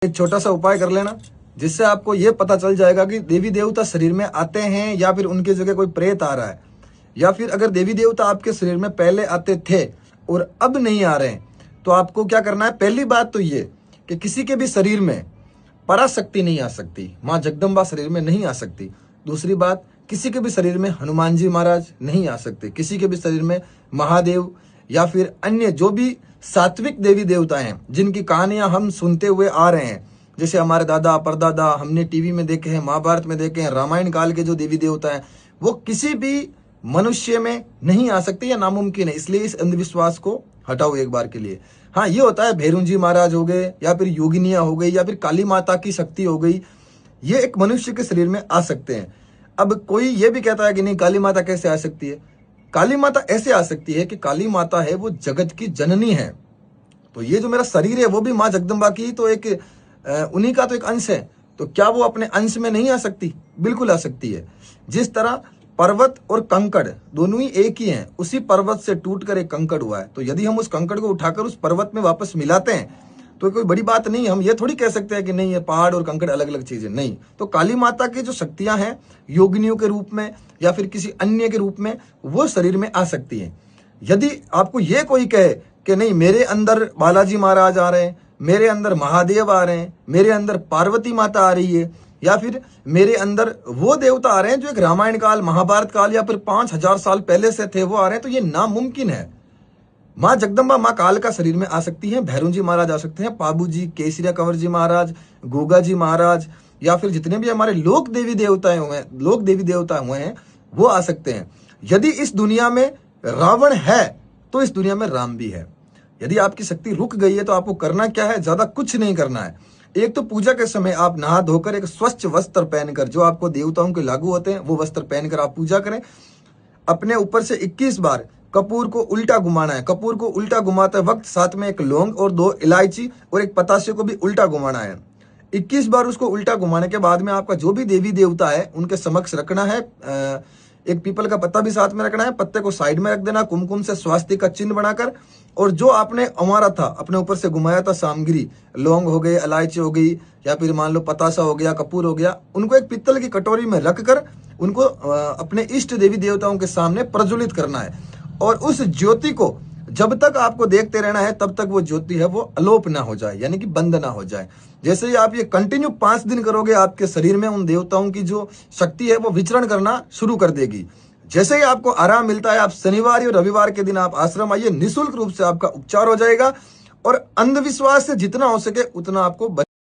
एक छोटा सा उपाय कर लेना, जिससे आपको ये पता चल जाएगा कि देवी देवता शरीर में आते हैं या फिर उनकी जगह कोई प्रेत आ रहा है, या फिर अगर देवी देवता आपके शरीर में पहले आते थे और अब नहीं आ रहे हैं, तो आपको क्या करना है। पहली बात तो ये कि किसी के भी शरीर में पराशक्ति नहीं आ सकती, माँ जगदम्बा शरीर में नहीं आ सकती। दूसरी बात, किसी के भी शरीर में हनुमान जी महाराज नहीं आ सकते, किसी के भी शरीर में महादेव या फिर अन्य जो भी सात्विक देवी देवता हैं जिनकी कहानियां हम सुनते हुए आ रहे हैं, जैसे हमारे दादा परदादा हमने टीवी में देखे हैं, महाभारत में देखे हैं, रामायण काल के जो देवी देवता हैं, वो किसी भी मनुष्य में नहीं आ सकते या नामुमकिन है। इसलिए इस अंधविश्वास को हटाओ एक बार के लिए। हाँ, ये होता है भैरू जी महाराज हो गए या फिर योगिनिया हो गई या फिर काली माता की शक्ति हो गई, ये एक मनुष्य के शरीर में आ सकते हैं। अब कोई ये भी कहता है कि नहीं, काली माता कैसे आ सकती है। काली माता ऐसे आ सकती है कि काली माता है वो जगत की जननी है, तो ये जो मेरा शरीर है वो भी माँ जगदम्बा की तो एक उन्हीं का तो एक अंश है, तो क्या वो अपने अंश में नहीं आ सकती? बिल्कुल आ सकती है। जिस तरह पर्वत और कंकड़ दोनों ही एक ही हैं, उसी पर्वत से टूटकर एक कंकड़ हुआ है, तो यदि हम उस कंकड़ को उठाकर उस पर्वत में वापस मिलाते हैं तो कोई बड़ी बात नहीं है। हम ये थोड़ी कह सकते हैं कि नहीं, ये पहाड़ और कंकड़ अलग अलग चीजें नहीं। तो काली माता की जो शक्तियां हैं योगिनियों के रूप में या फिर किसी अन्य के रूप में वो शरीर में आ सकती हैं। यदि आपको ये कोई कहे कि नहीं, मेरे अंदर बालाजी महाराज आ रहे हैं, मेरे अंदर महादेव आ रहे हैं, मेरे अंदर पार्वती माता आ रही है, या फिर मेरे अंदर वो देवता आ रहे हैं जो एक रामायण काल महाभारत काल या फिर 5000 साल पहले से थे वो आ रहे हैं, तो ये नामुमकिन है। माँ जगदम्बा माँ काल का शरीर में आ सकती हैं, भैरू जी महाराज आ सकते हैं, पाबू जी, केसरिया कंवर जी महाराज, गोगा जी महाराज, या फिर जितने भी हमारे लोक देवी देवता हुए हैं वो आ सकते हैं। यदि इस दुनिया में रावण है तो इस दुनिया में राम भी है। यदि आपकी शक्ति रुक गई है तो आपको करना क्या है, ज्यादा कुछ नहीं करना है। एक तो पूजा के समय आप नहा धोकर एक स्वच्छ वस्त्र पहनकर, जो आपको देवताओं के लागू होते हैं वो वस्त्र पहनकर आप पूजा करें। अपने ऊपर से 21 बार कपूर को उल्टा घुमाना है। कपूर को उल्टा घुमाते वक्त साथ में एक लौंग और 2 इलायची और एक पतासे को भी उल्टा घुमाना है। 21 बार उसको उल्टा घुमाने के बाद में आपका जो भी देवी देवता है उनके समक्ष रखना है। एक पीपल का पत्ता भी साथ में रखना है, पत्ते को साइड में रख देना कुमकुम से स्वास्तिक का चिन्ह बनाकर, और जो आपने अमारा था अपने ऊपर से घुमाया था सामग्री, लौंग हो गए, इलायची हो गई, या फिर मान लो पतासा हो गया, कपूर हो गया, उनको एक पित्तल की कटोरी में रखकर उनको अपने इष्ट देवी देवताओं के सामने प्रज्वलित करना है। और उस ज्योति को जब तक आपको देखते रहना है तब तक वो ज्योति है वो अलोप ना हो जाए, यानी कि बंद ना हो जाए। जैसे ही आप ये कंटिन्यू 5 दिन करोगे, आपके शरीर में उन देवताओं की जो शक्ति है वो विचरण करना शुरू कर देगी। जैसे ही आपको आराम मिलता है, आप शनिवार और रविवार के दिन आप आश्रम आइए, निःशुल्क रूप से आपका उपचार हो जाएगा। और अंधविश्वास से जितना हो सके उतना आपको